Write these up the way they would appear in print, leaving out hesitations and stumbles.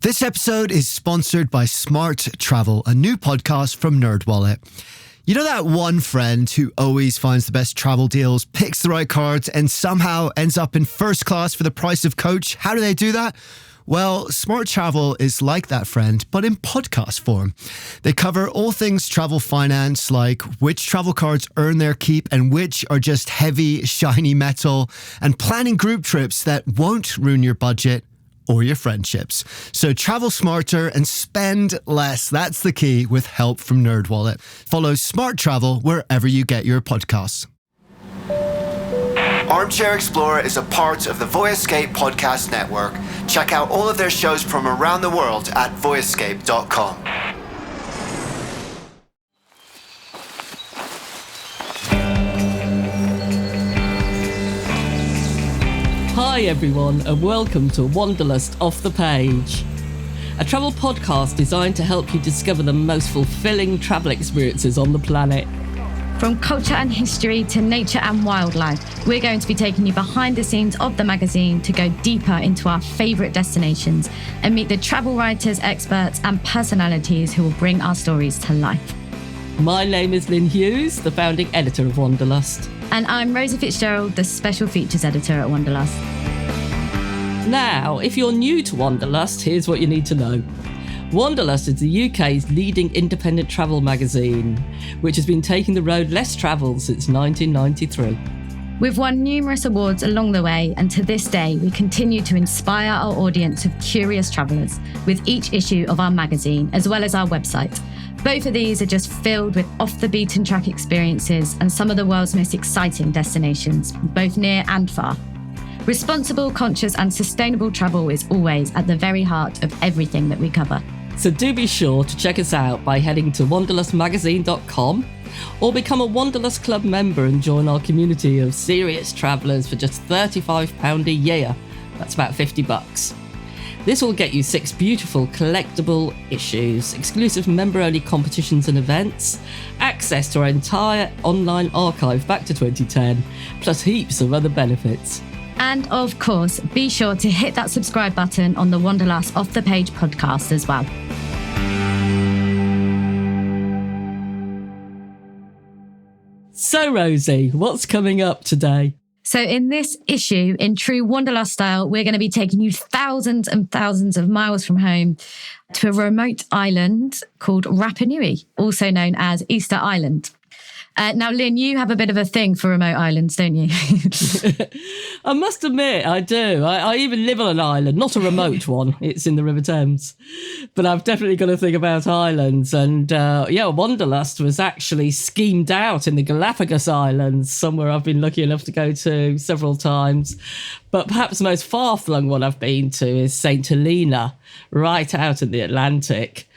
This episode is sponsored by Smart Travel, a new podcast from NerdWallet. You know that one friend who always finds the best travel deals, picks the right cards, and somehow ends up in first class for the price of coach? How do they do that? Well, Smart Travel is like that friend, but in podcast form. They cover all things travel finance, like which travel cards earn their keep and which are just heavy, shiny metal, and planning group trips that won't ruin your budget or your friendships. So travel smarter and spend less. That's the key with help from NerdWallet. Follow Smart Travel wherever you get your podcasts. Armchair-Explorer is a part of the Voyescape podcast network. Check out all of their shows from around the world at voyescape.com. Hi everyone, and welcome to Wanderlust Off the Page, a travel podcast designed to help you discover the most fulfilling travel experiences on the planet. From culture and history to nature and wildlife, we're going to be taking you behind the scenes of the magazine to go deeper into our favourite destinations and meet the travel writers, experts and personalities who will bring our stories to life. My name is Lyn Hughes, the founding editor of Wanderlust. And I'm Rosie Fitzgerald, the special features editor at Wanderlust. Now, if you're new to Wanderlust, here's what you need to know. Wanderlust is the UK's leading independent travel magazine, which has been taking the road less travelled since 1993. We've won numerous awards along the way, and to this day, we continue to inspire our audience of curious travellers with each issue of our magazine, as well as our website. Both of these are just filled with off-the-beaten-track experiences and some of the world's most exciting destinations, both near and far. Responsible, conscious and sustainable travel is always at the very heart of everything that we cover. So do be sure to check us out by heading to wanderlustmagazine.com or become a Wanderlust Club member and join our community of serious travellers for just £35 a year. That's about $50. This will get you 6 beautiful collectible issues, exclusive member-only competitions and events, access to our entire online archive back to 2010, plus heaps of other benefits. And of course, be sure to hit that subscribe button on the Wanderlust Off the Page podcast as well. So Rosie, what's coming up today? So in this issue, in true Wanderlust style, we're going to be taking you thousands and thousands of miles from home to a remote island called Rapa Nui, also known as Easter Island. Now, Lyn, you have a bit of a thing for remote islands, don't you? I must admit, I do. I even live on an island, not a remote one. It's in the River Thames. But I've definitely got to think about islands. And Wanderlust was actually schemed out in the Galapagos Islands, somewhere I've been lucky enough to go to several times. But perhaps the most far-flung one I've been to is St. Helena, right out in the Atlantic.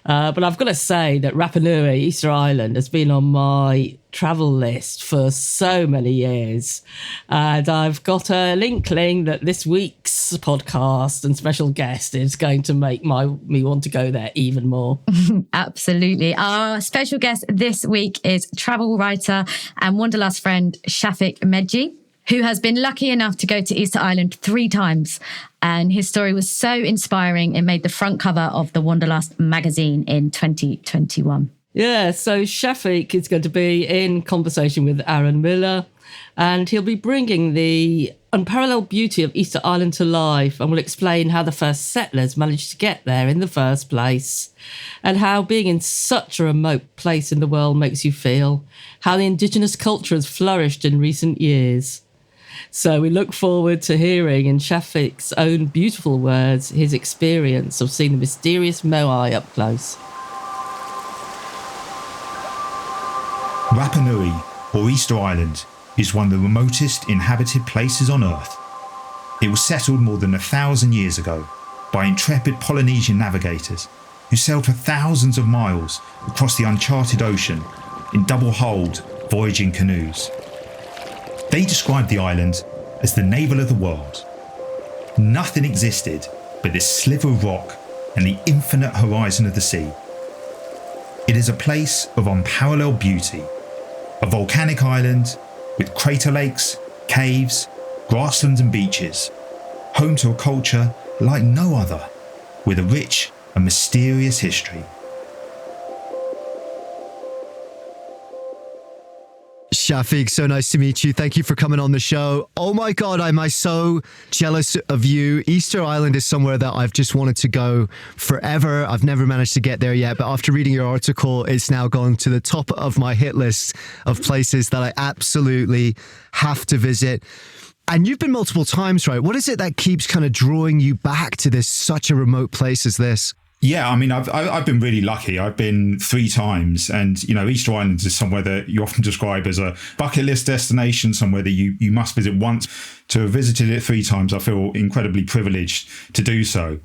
But I've got to say that Rapa Nui, Easter Island, has been on my travel list for so many years. And I've got an inkling that this week's podcast and special guest is going to make me want to go there even more. Absolutely. Our special guest this week is travel writer and Wanderlust friend Shafiq Medji, who has been lucky enough to go to Easter Island 3 times. And his story was so inspiring, it made the front cover of the Wanderlust magazine in 2021. Yeah, so Shafiq is going to be in conversation with Aaron Miller, and he'll be bringing the unparalleled beauty of Easter Island to life, and will explain how the first settlers managed to get there in the first place, and how being in such a remote place in the world makes you feel, how the indigenous culture has flourished in recent years. So we look forward to hearing in Shafiq's own beautiful words his experience of seeing the mysterious Moai up close. Rapa Nui, or Easter Island, is one of the remotest inhabited places on Earth. It was settled more than 1,000 years ago by intrepid Polynesian navigators who sailed for thousands of miles across the uncharted ocean in double-hulled, voyaging canoes. They described the island as the navel of the world. Nothing existed but this sliver of rock and the infinite horizon of the sea. It is a place of unparalleled beauty, a volcanic island with crater lakes, caves, grasslands and beaches, home to a culture like no other. with a rich and mysterious history. Shafiq, so nice to meet you. Thank you for coming on the show. Oh my God, am I so jealous of you. Easter Island is somewhere that I've just wanted to go forever. I've never managed to get there yet, but after reading your article, it's now gone to the top of my hit list of places that I absolutely have to visit. And you've been multiple times, right? What is it that keeps kind of drawing you back to this, such a remote place as this? Yeah, I mean, I've been really lucky. I've been 3 times, and Easter Island is somewhere that you often describe as a bucket list destination, somewhere that you must visit once. To have visited it 3 times, I feel incredibly privileged to do so.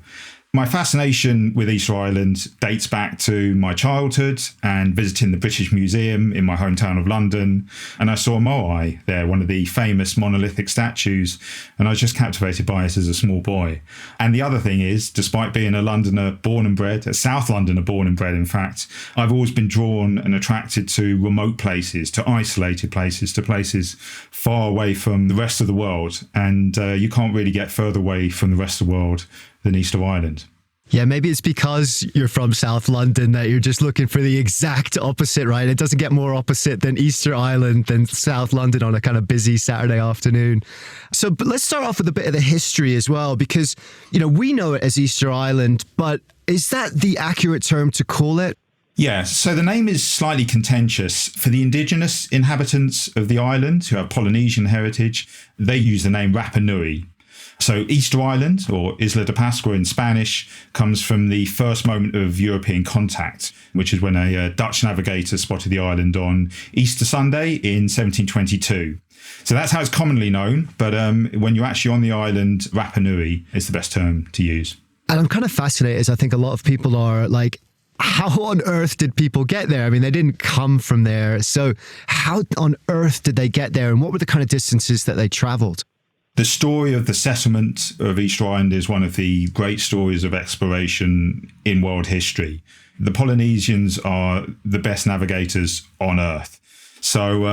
My fascination with Easter Island dates back to my childhood and visiting the British Museum in my hometown of London. And I saw Moai there, one of the famous monolithic statues. And I was just captivated by it as a small boy. And the other thing is, despite being a Londoner born and bred, a South Londoner born and bred, in fact, I've always been drawn and attracted to remote places, to isolated places, to places far away from the rest of the world. And you can't really get further away from the rest of the world than Easter Island. Yeah, maybe it's because you're from South London that you're just looking for the exact opposite, right? It doesn't get more opposite than Easter Island than South London on a kind of busy Saturday afternoon. So but let's start off with a bit of the history as well, because, we know it as Easter Island, but is that the accurate term to call it? Yeah, so the name is slightly contentious. For the indigenous inhabitants of the island who have Polynesian heritage, they use the name Rapa Nui. So Easter Island, or Isla de Pascua in Spanish, comes from the first moment of European contact, which is when a Dutch navigator spotted the island on Easter Sunday in 1722. So that's how it's commonly known, but when you're actually on the island, Rapa Nui is the best term to use. And I'm kind of fascinated, as I think a lot of people are, like, how on earth did people get there? I mean, they didn't come from there. So how on earth did they get there? And what were the kind of distances that they traveled? The story of the settlement of Easter Island is one of the great stories of exploration in world history. The Polynesians are the best navigators on Earth. So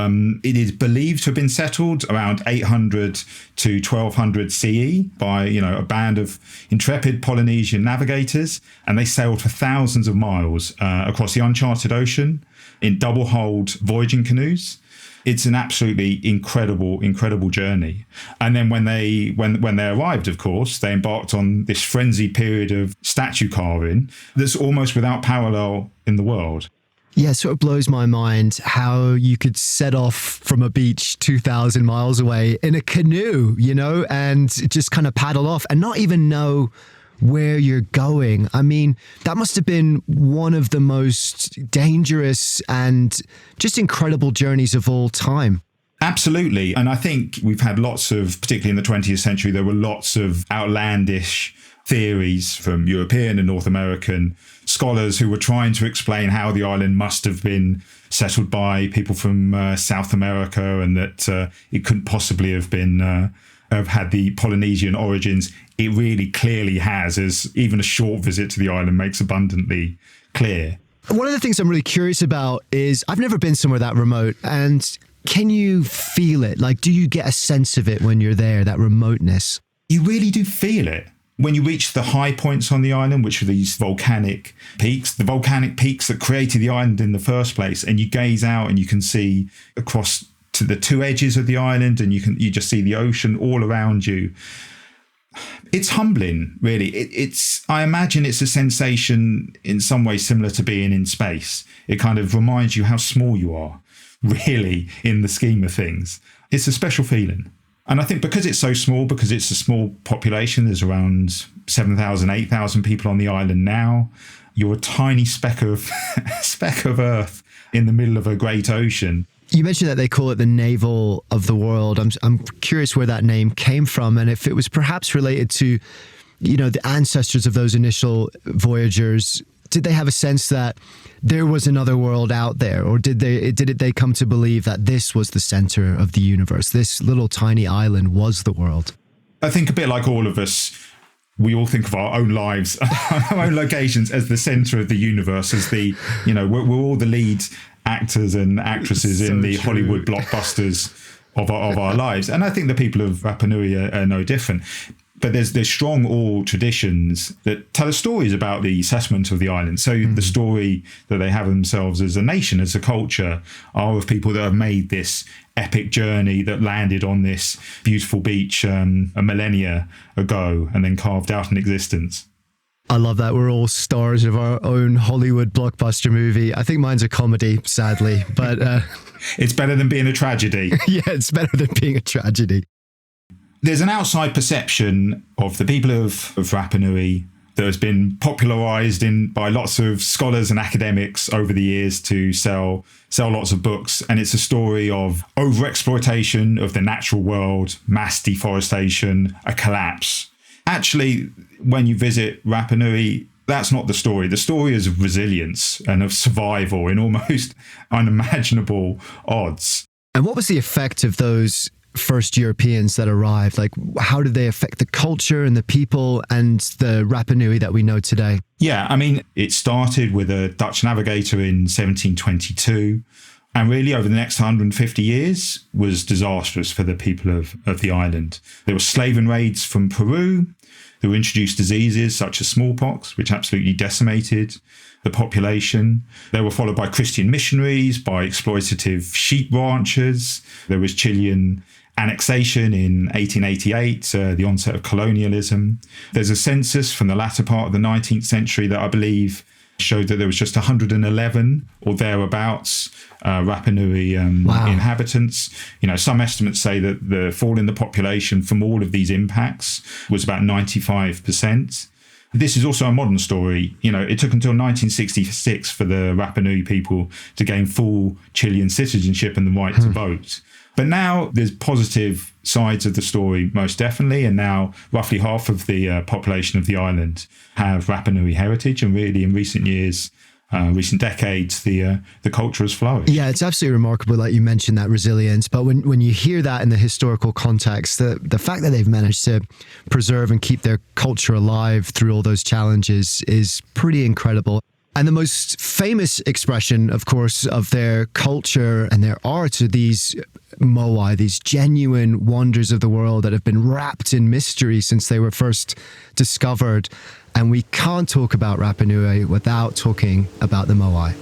it is believed to have been settled around 800 to 1200 CE by, a band of intrepid Polynesian navigators. And they sailed for thousands of miles across the uncharted ocean in double-hulled voyaging canoes. It's an absolutely incredible journey. And then when they arrived, of course, they embarked on this frenzied period of statue carving that's almost without parallel in the world. Yeah, it sort of blows my mind how you could set off from a beach 2,000 miles away in a canoe, and just kind of paddle off and not even know where you're going. I mean, that must have been one of the most dangerous and just incredible journeys of all time. Absolutely. And I think we've had lots of, particularly in the 20th century, there were lots of outlandish theories from European and North American scholars who were trying to explain how the island must have been settled by people from South America, and that it couldn't possibly have been have had the Polynesian origins. It really clearly has, as even a short visit to the island makes abundantly clear. One of the things I'm really curious about is I've never been somewhere that remote, and can you feel it? Like, do you get a sense of it when you're there, that remoteness? You really do feel it. When you reach the high points on the island, which are these volcanic peaks, the volcanic peaks that created the island in the first place, and you gaze out and you can see across to the 2 edges of the island, and you just see the ocean all around you. It's humbling, really. I imagine it's a sensation in some way similar to being in space. It kind of reminds you how small you are, really, in the scheme of things. It's a special feeling. And I think because it's so small, because it's a small population, there's around 7,000, 8,000 people on the island now. You're a tiny speck of Earth in the middle of a great ocean. You mentioned that they call it the navel of the world. I'm curious where that name came from, and if it was perhaps related to, the ancestors of those initial voyagers. Did they have a sense that there was another world out there, or did they come to believe that this was the center of the universe? This little tiny island was the world. I think a bit like all of us, we all think of our own lives, our own locations as the center of the universe, as we're all the lead actors and actresses in the true. Hollywood blockbusters of our lives. And I think the people of Rapa Nui are no different. But there's strong oral traditions that tell us stories about the settlement of the island. So the story that they have of themselves as a nation, as a culture, are of people that have made this epic journey, that landed on this beautiful beach a millennia ago and then carved out an existence. I love that. We're all stars of our own Hollywood blockbuster movie. I think mine's a comedy, sadly, but it's better than being a tragedy. Yeah, it's better than being a tragedy. There's an outside perception of the people of Rapa Nui that has been popularised by lots of scholars and academics over the years to sell lots of books. And it's a story of overexploitation of the natural world, mass deforestation, a collapse. Actually, when you visit Rapa Nui, that's not the story. The story is of resilience and of survival in almost unimaginable odds. And what was the effect of those first Europeans that arrived? Like, how did they affect the culture and the people and the Rapa Nui that we know today? Yeah, I mean, it started with a Dutch navigator in 1722. And really, over the next 150 years, was disastrous for the people of the island. There were slave raids from Peru. There were introduced diseases such as smallpox, which absolutely decimated the population. They were followed by Christian missionaries, by exploitative sheep ranchers. There was Chilean annexation in 1888, the onset of colonialism. There's a census from the latter part of the 19th century that I believe showed that there was just 111 or thereabouts Rapa Nui inhabitants. You know, some estimates say that the fall in the population from all of these impacts was about 95%. This is also a modern story. You know, it took until 1966 for the Rapa Nui people to gain full Chilean citizenship and the right to vote. But now there's positive sides of the story, most definitely. And now roughly half of the population of the island have Rapa Nui heritage. And really in recent years, recent decades, the culture has flourished. Yeah, it's absolutely remarkable that you mentioned that resilience. But when you hear that in the historical context, the fact that they've managed to preserve and keep their culture alive through all those challenges is pretty incredible. And the most famous expression, of course, of their culture and their art are these moai, these genuine wonders of the world that have been wrapped in mystery since they were first discovered. And we can't talk about Rapa Nui without talking about the moai.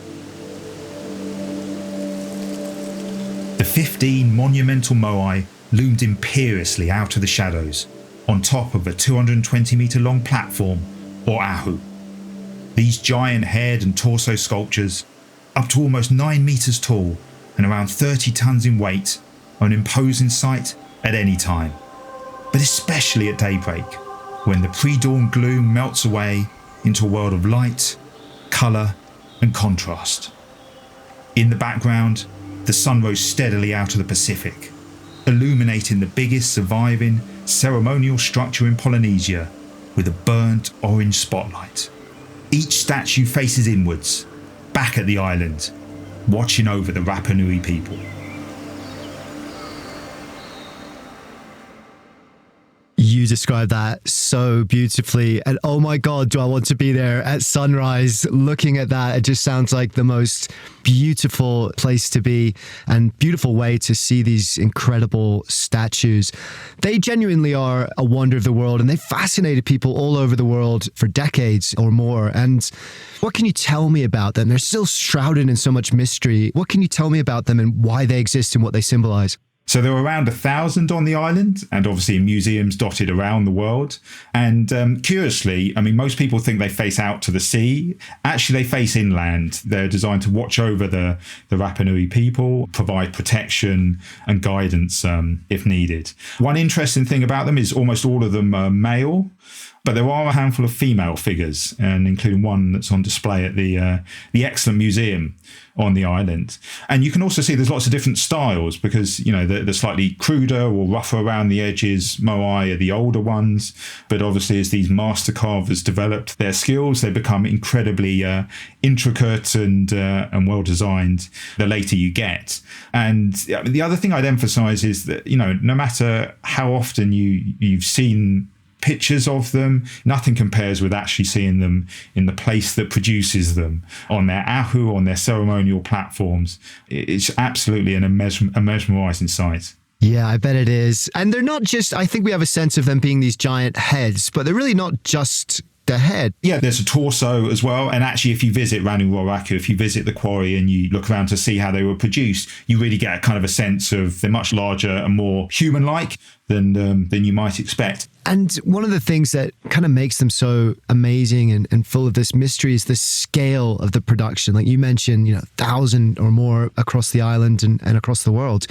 The 15 monumental moai loomed imperiously out of the shadows on top of a 220-metre long platform, or ahu. These giant head and torso sculptures, up to almost 9 metres tall and around 30 tonnes in weight, are an imposing sight at any time, but especially at daybreak, when the pre-dawn gloom melts away into a world of light, colour and contrast. In the background, the sun rose steadily out of the Pacific, illuminating the biggest surviving ceremonial structure in Polynesia with a burnt orange spotlight. Each statue faces inwards, back at the island, watching over the Rapa Nui people. You described that so beautifully. And oh my God, do I want to be there at sunrise looking at that. It just sounds like the most beautiful place to be and beautiful way to see these incredible statues. They genuinely are a wonder of the world and they fascinated people all over the world for decades or more. And what can you tell me about them? They're still shrouded in so much mystery. What can you tell me about them and why they exist and what they symbolize? So there are around 1,000 on the island and obviously in museums dotted around the world. And curiously, I mean, most people think they face out to the sea. Actually, they face inland. They're designed to watch over the Rapa Nui people, provide protection and guidance if needed. One interesting thing about them is almost all of them are male. But there are a handful of female figures, and including one that's on display at the excellent museum on the island. And you can also see there's lots of different styles because, you know, the slightly cruder or rougher around the edges moai are the older ones. But obviously, as these master carvers developed their skills, they become incredibly intricate and well designed the later you get. And the other thing I'd emphasize is that, you know, no matter how often you've seen pictures of them, nothing compares with actually seeing them in the place that produces them on their ahu, on their ceremonial platforms. It's absolutely a mesmerizing sight. Yeah, I bet it is. And they're not just, I think we have a sense of them being these giant heads, but they're really not just the head. Yeah, there's a torso as well. And actually, if you visit Ranu Raraku, if you visit the quarry and you look around to see how they were produced, you really get a kind of a sense of they're much larger and more human-like than you might expect. And one of the things that kind of makes them so amazing and full of this mystery is the scale of the production. Like you mentioned, 1,000 or more across the island and across the world.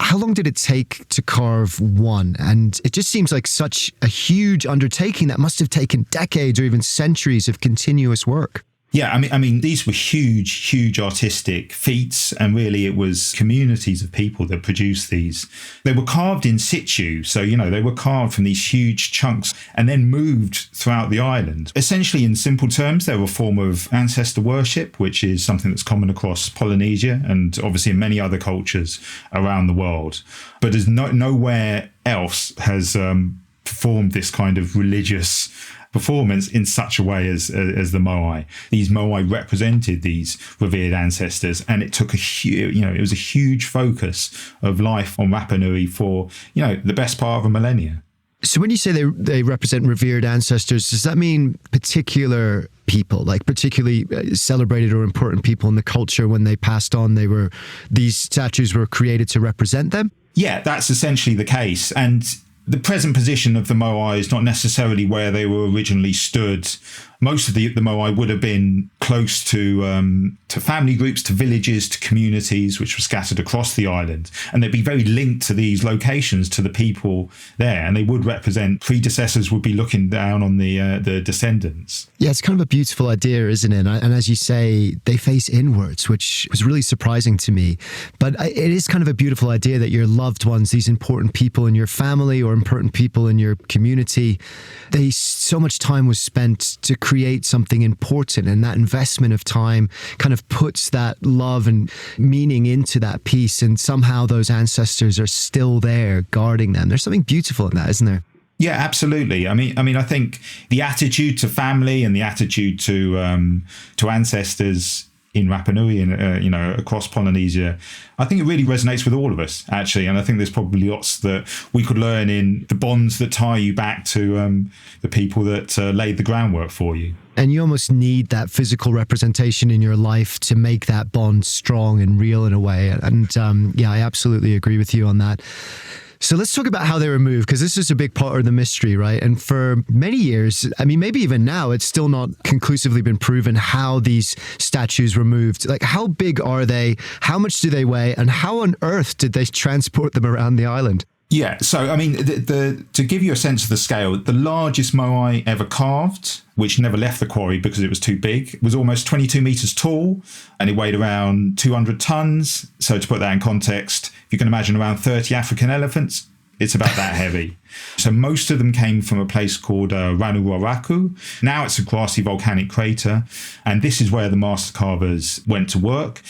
How long did it take to carve one? And it just seems like such a huge undertaking that must have taken decades or even centuries of continuous work. Yeah, I mean, these were huge artistic feats, and really it was communities of people that produced these. They were carved in situ, so, they were carved from these huge chunks and then moved throughout the island. Essentially, in simple terms, they were a form of ancestor worship, which is something that's common across Polynesia and obviously in many other cultures around the world. But as nowhere else has performed this kind of religious performance in such a way as the Moai. These Moai represented these revered ancestors, and it took it was a huge focus of life on Rapa Nui for, the best part of a millennia. So when you say they represent revered ancestors, does that mean particular people, like particularly celebrated or important people in the culture when they passed on, these statues were created to represent them? Yeah, that's essentially the case. And the present position of the Moai is not necessarily where they were originally stood. Most of the Moai would have been close to family groups, to villages, to communities which were scattered across the island. And they'd be very linked to these locations, to the people there. And they would represent predecessors would be looking down on the descendants. Yeah, it's kind of a beautiful idea, isn't it? And as you say, they face inwards, which was really surprising to me. But it is kind of a beautiful idea that your loved ones, these important people in your family or important people in your community, so much time was spent to create something important, and that investment of time kind of puts that love and meaning into that piece, and somehow those ancestors are still there guarding them. There's something beautiful in that, isn't there? Yeah, absolutely. I mean, I think the attitude to family and the attitude to ancestors in Rapa Nui and across Polynesia, I think it really resonates with all of us, actually. And I think there's probably lots that we could learn in the bonds that tie you back to the people that laid the groundwork for you. And you almost need that physical representation in your life to make that bond strong and real in a way. And I absolutely agree with you on that. So let's talk about how they were moved, because this is a big part of the mystery, right? And for many years, I mean, maybe even now, it's still not conclusively been proven how these statues were moved. Like, how big are they? How much do they weigh? And how on earth did they transport them around the island? Yeah, so I mean, to give you a sense of the scale, the largest Moai ever carved, which never left the quarry because it was too big, was almost 22 meters tall, and it weighed around 200 tons. So to put that in context, if you can imagine around 30 African elephants, it's about that heavy. So most of them came from a place called Ranu Raraku. Now it's a grassy volcanic crater, and this is where the master carvers went to work.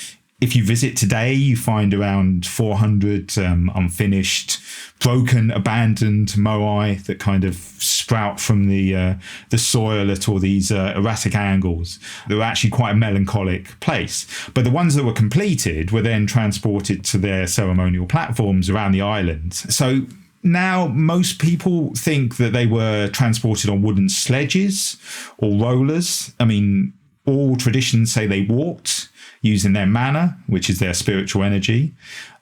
If you visit today, you find around 400 unfinished, broken, abandoned Moai that kind of sprout from the soil at all these erratic angles. They were actually quite a melancholic place. But the ones that were completed were then transported to their ceremonial platforms around the island. So now most people think that they were transported on wooden sledges or rollers. I mean, all traditions say they walked, using their mana, which is their spiritual energy.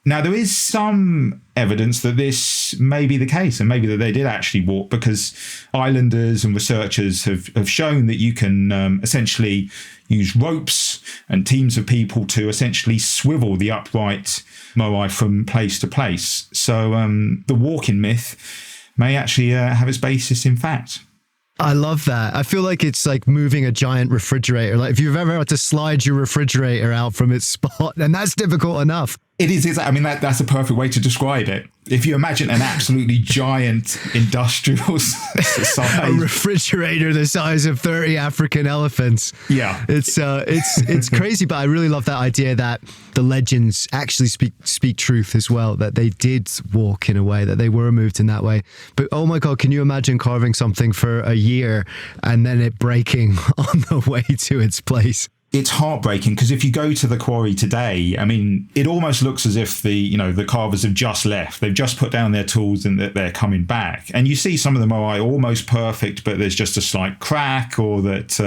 Now, there is some evidence that this may be the case, and maybe that they did actually walk, because islanders and researchers have shown that you can essentially use ropes and teams of people to essentially swivel the upright Moai from place to place. So the walking myth may actually have its basis in fact. I love that. I feel like it's like moving a giant refrigerator. Like if you've ever had to slide your refrigerator out from its spot, and that's difficult enough. It is. I mean, that's a perfect way to describe it. If you imagine an absolutely giant industrial size, a refrigerator the size of 30 African elephants. Yeah, it's crazy, but I really love that idea that the legends actually speak truth as well. That they did walk in a way, that they were moved in that way. But oh my God, can you imagine carving something for a year and then it breaking on the way to its place? It's heartbreaking because if you go to the quarry today, I mean, it almost looks as if the carvers have just left. They've just put down their tools and that they're coming back. And you see some of them are almost perfect, but there's just a slight crack, or that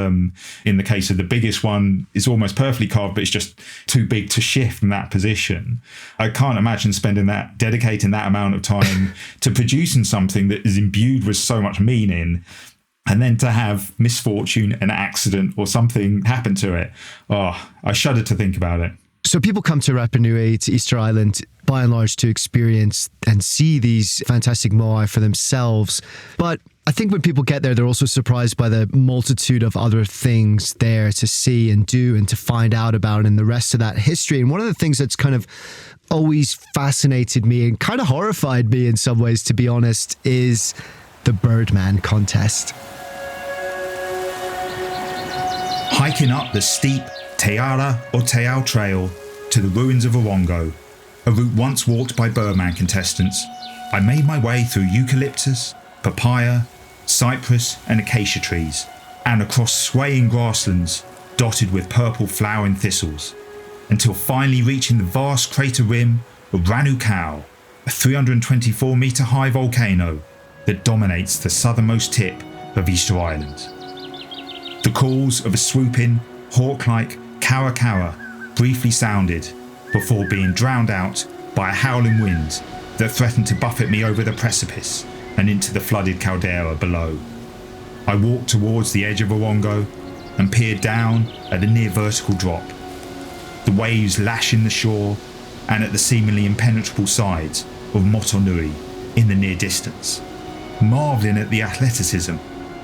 in the case of the biggest one, is almost perfectly carved, but it's just too big to shift in that position. I can't imagine dedicating that amount of time to producing something that is imbued with so much meaning, and then to have misfortune, an accident, or something happen to it. Oh, I shudder to think about it. So people come to Rapa Nui, to Easter Island, by and large to experience and see these fantastic moai for themselves. But I think when people get there, they're also surprised by the multitude of other things there to see and do and to find out about, and the rest of that history. And one of the things that's kind of always fascinated me and kind of horrified me in some ways, to be honest, is the Birdman contest. Hiking up the steep Te Ara or Te Ao Trail to the ruins of Orongo, a route once walked by Birdman contestants, I made my way through eucalyptus, papaya, cypress and acacia trees, and across swaying grasslands dotted with purple flowering thistles, until finally reaching the vast crater rim of Ranu Kau, a 324-metre high volcano that dominates the southernmost tip of Easter Island. The calls of a swooping, hawk-like kara kara briefly sounded before being drowned out by a howling wind that threatened to buffet me over the precipice and into the flooded caldera below. I walked towards the edge of Orongo and peered down at the near vertical drop, the waves lashing the shore and at the seemingly impenetrable sides of Motunui in the near distance, marvelling at the athleticism,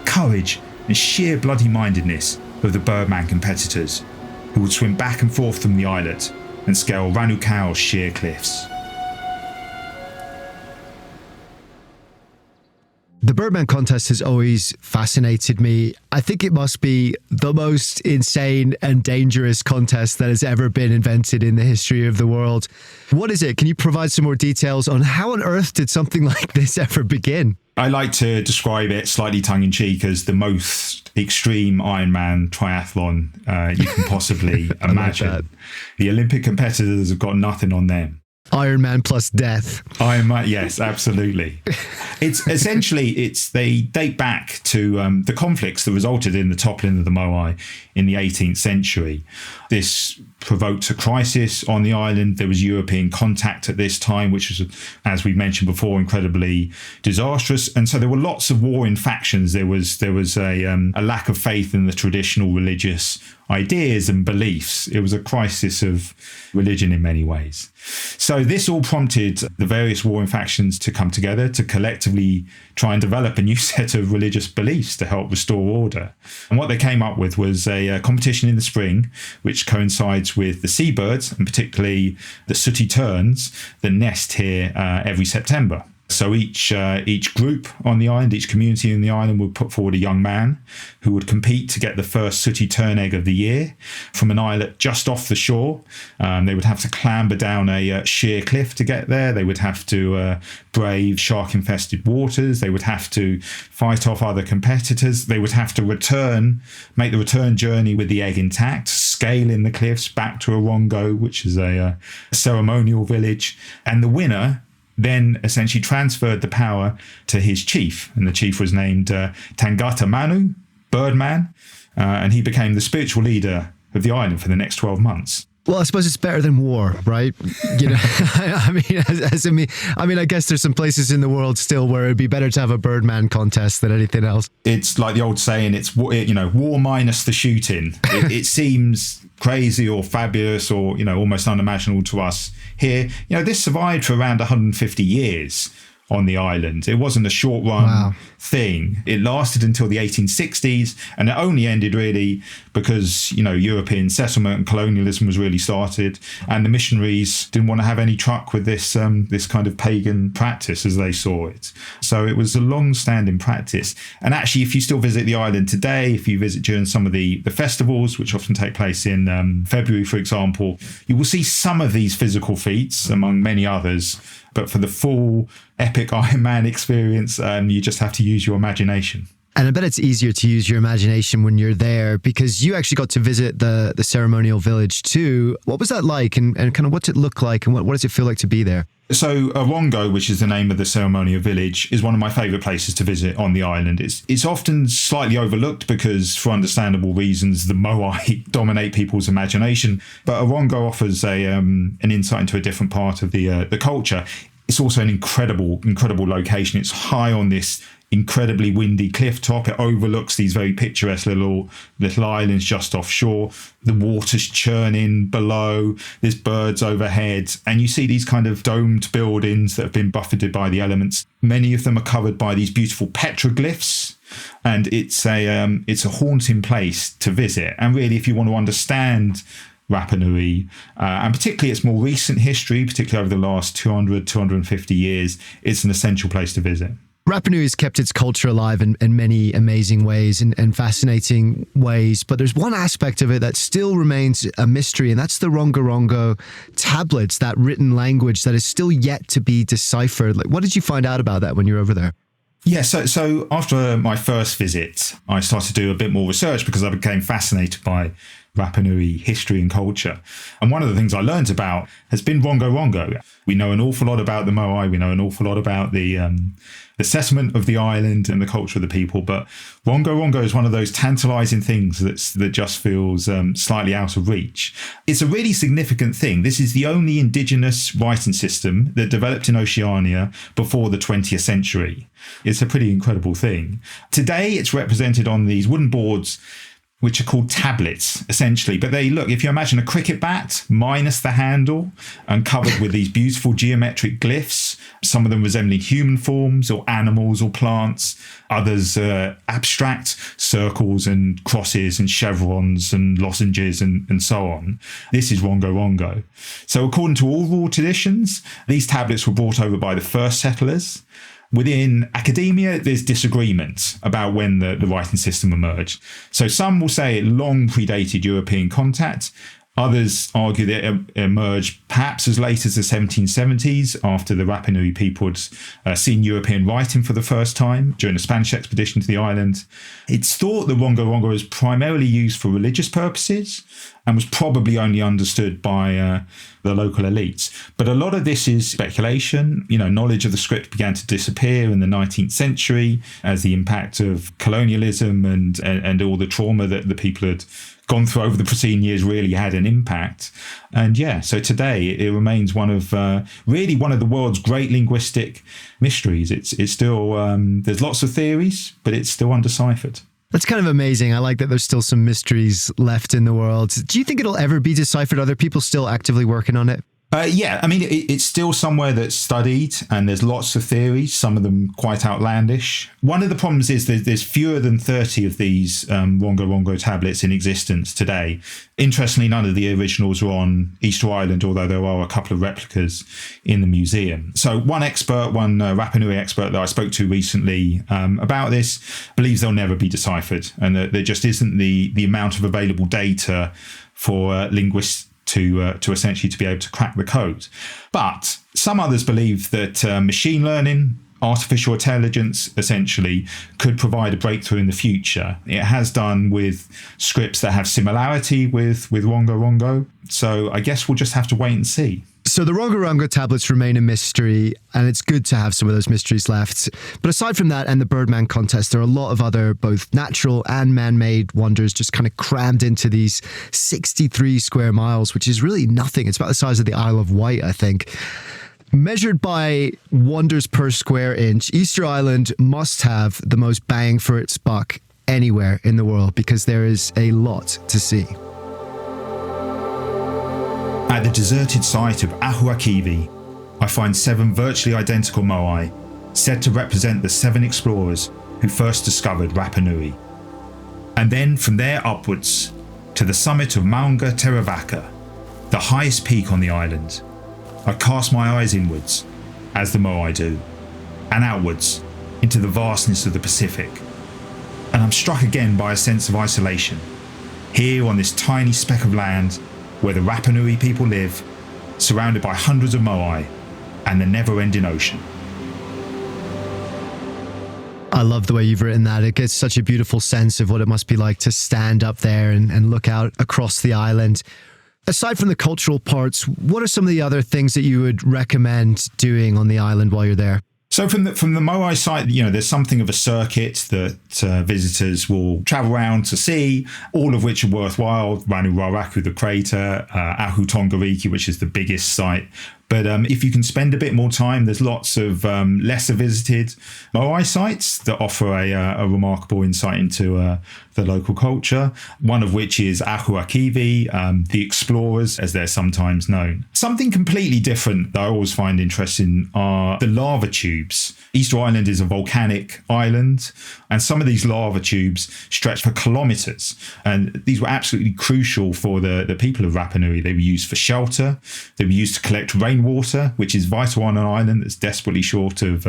courage and sheer bloody-mindedness of the Birdman competitors, who would swim back and forth from the islet and scale Ranu Kau's sheer cliffs. The Birdman contest has always fascinated me. I think it must be the most insane and dangerous contest that has ever been invented in the history of the world. What is it? Can you provide some more details on how on earth did something like this ever begin? I like to describe it slightly tongue-in-cheek as the most extreme Ironman triathlon you can possibly imagine. Like the Olympic competitors have got nothing on them. Ironman plus death. Ironman, yes, absolutely. It's essentially, they date back to the conflicts that resulted in the toppling of the Moai in the 18th century. This provoked a crisis on the island. There was European contact at this time, which was, as we mentioned before, incredibly disastrous. And so there were lots of warring factions. There was a lack of faith in the traditional religious ideas and beliefs. It was a crisis of religion in many ways. So this all prompted the various warring factions to come together to collectively try and develop a new set of religious beliefs to help restore order. And what they came up with was a competition in the spring, which coincides with the seabirds, and particularly the sooty terns that nest here every September. So each group on the island, each community on the island would put forward a young man who would compete to get the first sooty tern egg of the year from an islet just off the shore. They would have to clamber down a sheer cliff to get there. They would have to brave shark-infested waters. They would have to fight off other competitors. They would have to make the return journey with the egg intact, scaling the cliffs back to Orongo, which is a ceremonial village. And the winner then essentially transferred the power to his chief, and the chief was named Tangata Manu, Birdman, and he became the spiritual leader of the island for the next 12 months. Well, I suppose it's better than war, right? You know, I mean, I guess there's some places in the world still where it'd be better to have a Birdman contest than anything else. It's like the old saying, it's, war minus the shooting. It seems crazy or fabulous or, almost unimaginable to us here. This survived for around 150 years on the island. It wasn't a short run thing. It lasted until the 1860s, and it only ended really because, European settlement and colonialism was really started, and the missionaries didn't want to have any truck with this kind of pagan practice as they saw it. So it was a long-standing practice. And actually, if you still visit the island today, if you visit during some of the festivals, which often take place in February, for example, you will see some of these physical feats among many others. But for the full epic Ironman experience, you just have to use your imagination. And I bet it's easier to use your imagination when you're there, because you actually got to visit the ceremonial village too. What was that like, and kind of what's it look like, and what does it feel like to be there? So Orongo, which is the name of the ceremonial village, is one of my favourite places to visit on the island. It's often slightly overlooked because, for understandable reasons, the Moai dominate people's imagination. But Orongo offers an insight into a different part of the culture. It's also an incredible location. It's high on this incredibly windy cliff top. It overlooks these very picturesque little islands just offshore. The water's churning below. There's birds overhead, and you see these kind of domed buildings that have been buffeted by the elements. Many of them are covered by these beautiful petroglyphs, and it's a haunting place to visit. And really, if you want to understand Rapa Nui, and particularly its more recent history, particularly over the last 250 years, it's an essential place to visit. Rapa Nui has kept its culture alive in many amazing ways and fascinating ways, but there's one aspect of it that still remains a mystery, and that's the Rongorongo tablets, that written language that is still yet to be deciphered. Like, what did you find out about that when you were over there? Yeah, so after my first visit, I started to do a bit more research because I became fascinated by Rapa Nui history and culture. And one of the things I learned about has been Rongorongo. We know an awful lot about the Moai. We know an awful lot about the settlement of the island and the culture of the people. But Rongorongo is one of those tantalizing things that just feels slightly out of reach. It's a really significant thing. This is the only indigenous writing system that developed in Oceania before the 20th century. It's a pretty incredible thing. Today, it's represented on these wooden boards, which are called tablets, essentially. But if you imagine a cricket bat minus the handle and covered with these beautiful geometric glyphs, some of them resembling human forms or animals or plants, others abstract circles and crosses and chevrons and lozenges and so on. This is Rongorongo. So according to oral traditions, these tablets were brought over by the first settlers. Within academia, there's disagreement about when the writing system emerged. So some will say it long predated European contact. Others argue that it emerged perhaps as late as the 1770s, after the Rapa Nui people had seen European writing for the first time during a Spanish expedition to the island. It's thought that Rongorongo was primarily used for religious purposes and was probably only understood by the local elites. But a lot of this is speculation. Knowledge of the script began to disappear in the 19th century as the impact of colonialism and all the trauma that the people had gone through over the preceding years really had an impact. And so today it remains one of the world's great linguistic mysteries. It's still, there's lots of theories, but it's still undeciphered. That's kind of amazing. I like that there's still some mysteries left in the world. Do you think it'll ever be deciphered? Are there people still actively working on it? It's still somewhere that's studied, and there's lots of theories, some of them quite outlandish. One of the problems is there's fewer than 30 of these Rongorongo tablets in existence today. Interestingly, none of the originals are on Easter Island, although there are a couple of replicas in the museum. So one Rapa Nui expert that I spoke to recently about this believes they'll never be deciphered, and that there just isn't the amount of available data for linguists to essentially to be able to crack the code. But some others believe that machine learning, artificial intelligence, essentially, could provide a breakthrough in the future. It has done with scripts that have similarity with Rongorongo. So I guess we'll just have to wait and see. So the Rongorongo tablets remain a mystery, and it's good to have some of those mysteries left. But aside from that and the Birdman contest, there are a lot of other both natural and man-made wonders just kind of crammed into these 63 square miles, which is really nothing. It's about the size of the Isle of Wight, I think. Measured by wonders per square inch, Easter Island must have the most bang for its buck anywhere in the world, because there is a lot to see. At the deserted site of Ahuakivi, I find 7 virtually identical Moai, said to represent the 7 explorers who first discovered Rapa Nui. And then from there upwards to the summit of Maunga Teravaka, the highest peak on the island, I cast my eyes inwards, as the Moai do, and outwards into the vastness of the Pacific. And I'm struck again by a sense of isolation, here on this tiny speck of land where the Rapa Nui people live, surrounded by hundreds of Moai and the never-ending ocean. I love the way you've written that. It gets such a beautiful sense of what it must be like to stand up there and look out across the island. Aside from the cultural parts, what are some of the other things that you would recommend doing on the island while you're there? So from the Moai site, there's something of a circuit that visitors will travel around to see, all of which are worthwhile. Ranu Raraku, the crater, Ahu Tongariki, which is the biggest site. But if you can spend a bit more time, there's lots of lesser visited Moai sites that offer a remarkable insight into the local culture, one of which is Ahu Akivi, the explorers, as they're sometimes known. Something completely different that I always find interesting are the lava tubes. Easter Island is a volcanic island, and some of these lava tubes stretch for kilometres. And these were absolutely crucial for the people of Rapa Nui. They were used for shelter. They were used to collect rainwater, which is vital on an island that's desperately short of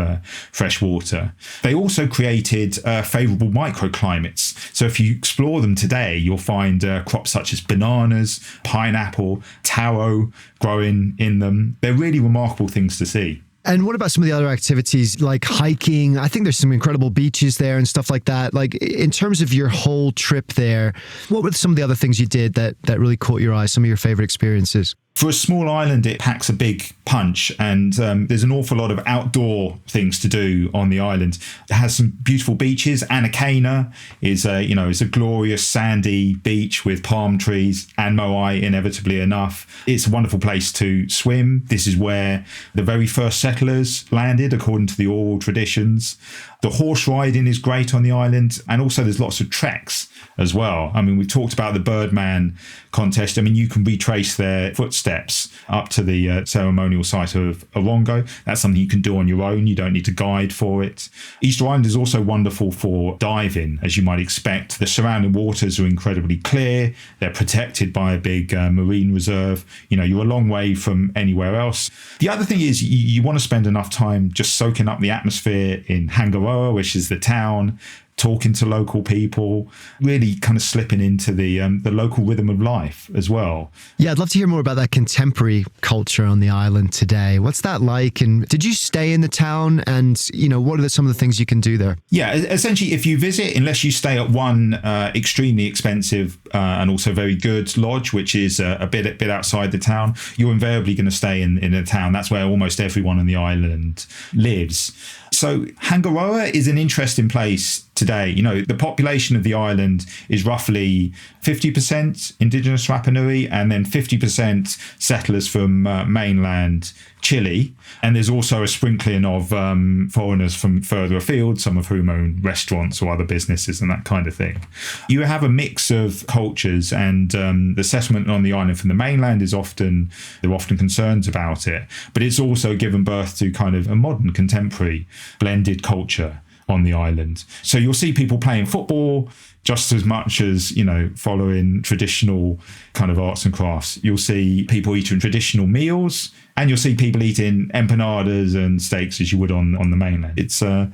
fresh water. They also created favourable microclimates. So if you explore them today, you'll find crops such as bananas, pineapple, taro growing in them. They're really remarkable things to see. And what about some of the other activities like hiking? I think there's some incredible beaches there and stuff like that. Like in terms of your whole trip there, what were some of the other things you did that really caught your eye, some of your favorite experiences? For a small island, it packs a big punch, and there's an awful lot of outdoor things to do on the island. It has some beautiful beaches. Anakena is a glorious sandy beach with palm trees, and Moai, inevitably enough. It's a wonderful place to swim. This is where the very first settlers landed, according to the oral traditions. The horse riding is great on the island, and also there's lots of treks as well. I mean, we've talked about the Birdman contest. I mean, you can retrace their footsteps up to the ceremonial site of Orongo. That's something you can do on your own. You don't need to guide for it. Easter Island is also wonderful for diving, as you might expect. The surrounding waters are incredibly clear. They're protected by a big marine reserve. You're a long way from anywhere else. The other thing is you want to spend enough time just soaking up the atmosphere in Hangaroa, which is the town, talking to local people, really kind of slipping into the local rhythm of life as well. Yeah, I'd love to hear more about that contemporary culture on the island today. What's that like? And did you stay in the town? And, what are some of the things you can do there? Yeah, essentially, if you visit, unless you stay at one extremely expensive and also very good lodge, which is a bit outside the town, you're invariably going to stay in the town. That's where almost everyone on the island lives. So Hangaroa is an interesting place today. The population of the island is roughly 50% indigenous Rapa Nui and then 50% settlers from mainland Chile. And there's also a sprinkling of foreigners from further afield, some of whom own restaurants or other businesses and that kind of thing. You have a mix of cultures, and the settlement on the island from the mainland there are often concerns about it, but it's also given birth to kind of a modern contemporary blended culture on the island. So you'll see people playing football just as much as, following traditional kind of arts and crafts. You'll see people eating traditional meals, and you'll see people eating empanadas and steaks as you would on the mainland. It's a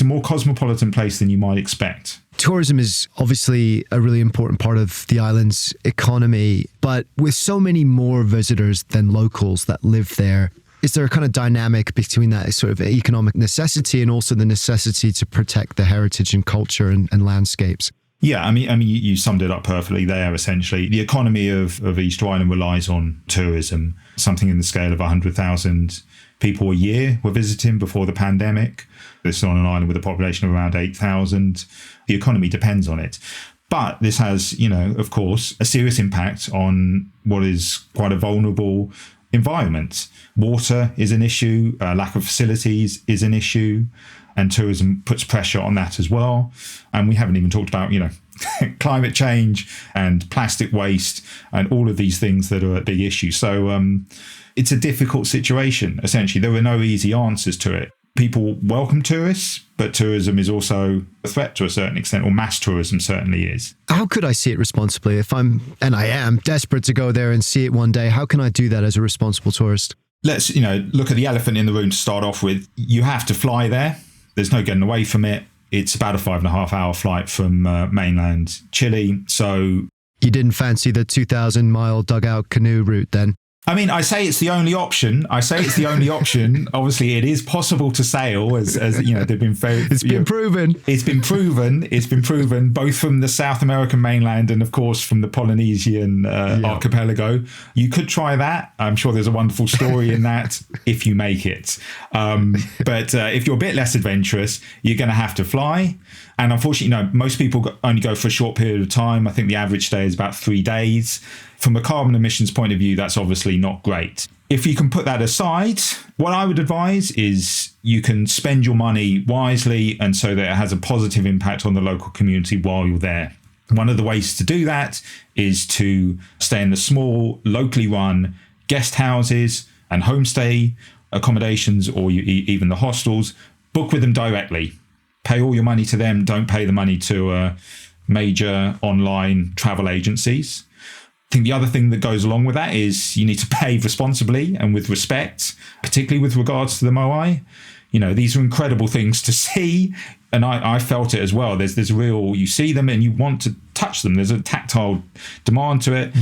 more cosmopolitan place than you might expect. Tourism is obviously a really important part of the island's economy, but with so many more visitors than locals that live there, is there a kind of dynamic between that sort of economic necessity and also the necessity to protect the heritage and culture and landscapes? Yeah, I mean, you summed it up perfectly there, essentially. The economy of Easter Island relies on tourism, something in the scale of 100,000 people a year were visiting before the pandemic. This is on an island with a population of around 8,000. The economy depends on it. But this has, of course, a serious impact on what is quite a vulnerable environment. Water is an issue, lack of facilities is an issue, and tourism puts pressure on that as well. And we haven't even talked about, climate change and plastic waste and all of these things that are a big issue. So it's a difficult situation, essentially. There are no easy answers to it. People welcome tourists, but tourism is also a threat to a certain extent, or mass tourism certainly is. How could I see it responsibly? If I am desperate to go there and see it one day, how can I do that as a responsible tourist? Let's, look at the elephant in the room to start off with. You have to fly there. There's no getting away from it. It's about a 5.5-hour flight from mainland Chile. So you didn't fancy the 2,000-mile dugout canoe route then? I mean, I say it's the only option. Obviously, it is possible to sail, as you know. They've been very. It's been proven. It's been proven, both from the South American mainland and, of course, from the Polynesian archipelago. You could try that. I'm sure there's a wonderful story in that if you make it. But if you're a bit less adventurous, you're going to have to fly. And unfortunately, most people only go for a short period of time. I think the average stay is about 3 days. From a carbon emissions point of view, that's obviously not great. If you can put that aside, what I would advise is you can spend your money wisely and so that it has a positive impact on the local community while you're there. One of the ways to do that is to stay in the small, locally run guest houses and homestay accommodations, or even the hostels. Book with them directly. Pay all your money to them. Don't pay the money to major online travel agencies. I think the other thing that goes along with that is you need to pay responsibly and with respect, particularly with regards to the moai. These are incredible things to see. And I felt it as well. There's real, you see them and you want to touch them. There's a tactile demand to it.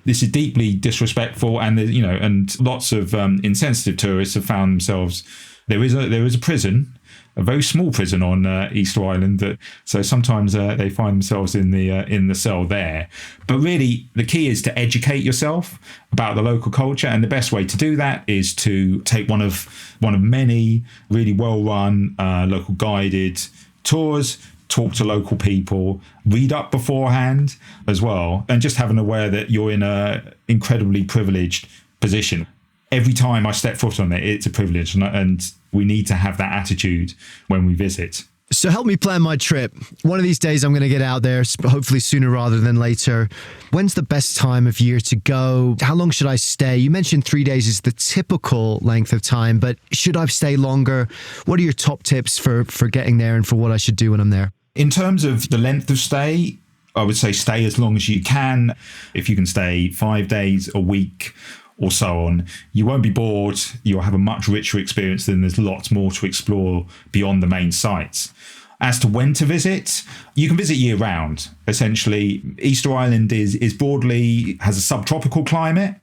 This is deeply disrespectful. And, and lots of insensitive tourists have found themselves, there is a prison, a very small prison on Easter Island. So sometimes they find themselves in the cell there. But really, the key is to educate yourself about the local culture, and the best way to do that is to take one of many really well-run local guided tours. Talk to local people, read up beforehand as well, and just having aware that you're in a incredibly privileged position. Every time I step foot on it, it's a privilege, and we need to have that attitude when we visit. So help me plan my trip. One of these days I'm going to get out there, hopefully sooner rather than later. When's the best time of year to go? How long should I stay? You mentioned 3 days is the typical length of time, but should I stay longer? What are your top tips for getting there and for what I should do when I'm there? In terms of the length of stay, I would say stay as long as you can. If you can stay 5 days, a week, or so on, you won't be bored. You'll have a much richer experience, and there's lots more to explore beyond the main sites. As to when to visit, you can visit year round. Essentially, Easter Island is broadly, has a subtropical climate.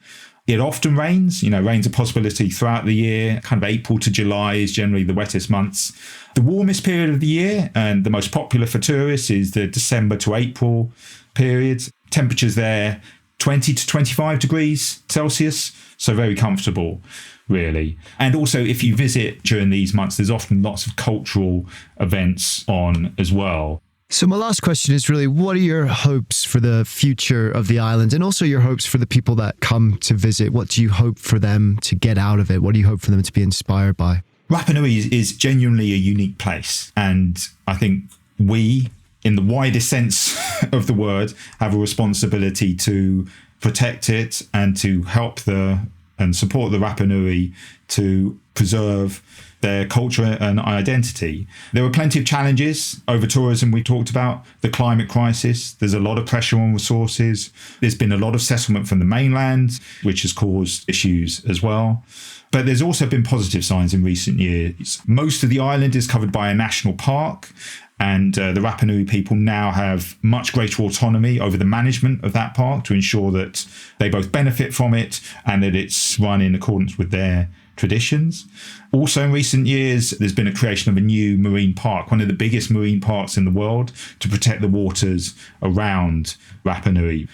It often rains. Rain's a possibility throughout the year. Kind of April to July is generally the wettest months. The warmest period of the year and the most popular for tourists is the December to April period. Temperatures there 20 to 25 degrees Celsius, so very comfortable, really. And also, if you visit during these months, there's often lots of cultural events on as well. So my last question is really, what are your hopes for the future of the island, and also your hopes for the people that come to visit? What do you hope for them to get out of it? What do you hope for them to be inspired by? Rapa Nui is genuinely a unique place, and I think we, in the widest sense of the word, have a responsibility to protect it and to help and support the Rapa Nui to preserve their culture and identity. There were plenty of challenges over tourism we talked about, the climate crisis. There's a lot of pressure on resources. There's been a lot of settlement from the mainland, which has caused issues as well. But there's also been positive signs in recent years. Most of the island is covered by a national park, and the Rapa Nui people now have much greater autonomy over the management of that park to ensure that they both benefit from it and that it's run in accordance with their traditions. Also in recent years, there's been a creation of a new marine park, one of the biggest marine parks in the world, to protect the waters around Rapa Nui.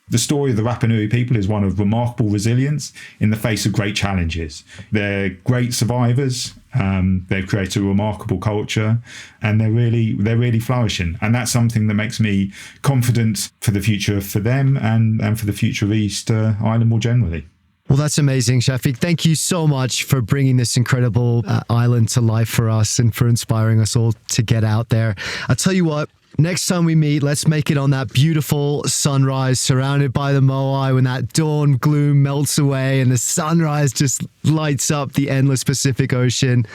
The story of the Rapa Nui people is one of remarkable resilience in the face of great challenges. They're great survivors. They've created a remarkable culture, and they're really flourishing. And that's something that makes me confident for the future for them and for the future of Easter Island more generally. Well, that's amazing, Shafiq. Thank you so much for bringing this incredible island to life for us and for inspiring us all to get out there. I'll tell you what, next time we meet, let's make it on that beautiful sunrise surrounded by the moai when that dawn gloom melts away and the sunrise just lights up the endless Pacific Ocean.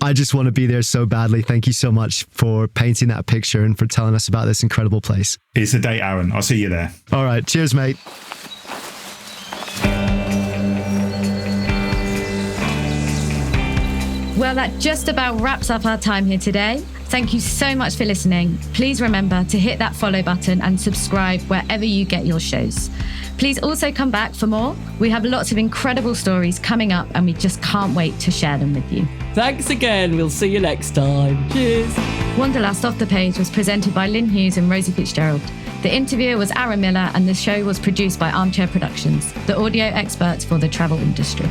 I just want to be there so badly. Thank you so much for painting that picture and for telling us about this incredible place. It's a date, Aaron. I'll see you there. All right. Cheers, mate. Well, that just about wraps up our time here today. Thank you so much for listening. Please remember to hit that follow button and subscribe wherever you get your shows. Please also come back for more. We have lots of incredible stories coming up and we just can't wait to share them with you. Thanks again. We'll see you next time. Cheers. Wanderlust Off the Page was presented by Lyn Hughes and Rosie Fitzgerald. The interviewer was Aaron Miller and the show was produced by Armchair Productions, the audio experts for the travel industry.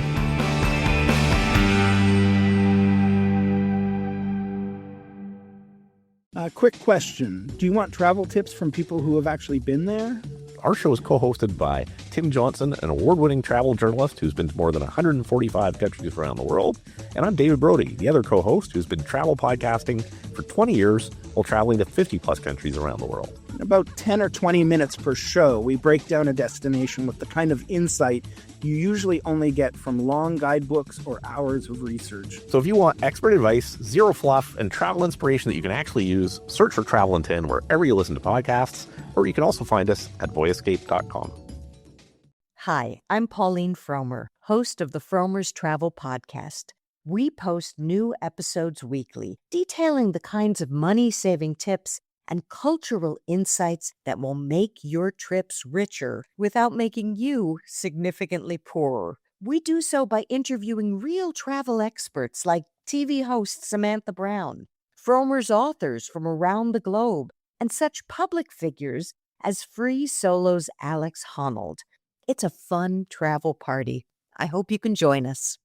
Quick question. Do you want travel tips from people who have actually been there? Our show is co-hosted by Tim Johnson, an award-winning travel journalist who's been to more than 145 countries around the world. And I'm David Brody, the other co-host who's been travel podcasting for 20 years while traveling to 50-plus countries around the world. In about 10 or 20 minutes per show, we break down a destination with the kind of insight you usually only get from long guidebooks or hours of research. So if you want expert advice, zero fluff, and travel inspiration that you can actually use, search for Travel in 10 wherever you listen to podcasts, or you can also find us at voyescape.com. Hi, I'm Pauline Fromer, host of the Fromer's Travel Podcast. We post new episodes weekly, detailing the kinds of money-saving tips and cultural insights that will make your trips richer without making you significantly poorer. We do so by interviewing real travel experts like TV host Samantha Brown, Fromer's authors from around the globe, and such public figures as Free Solo's Alex Honnold. It's a fun travel party. I hope you can join us.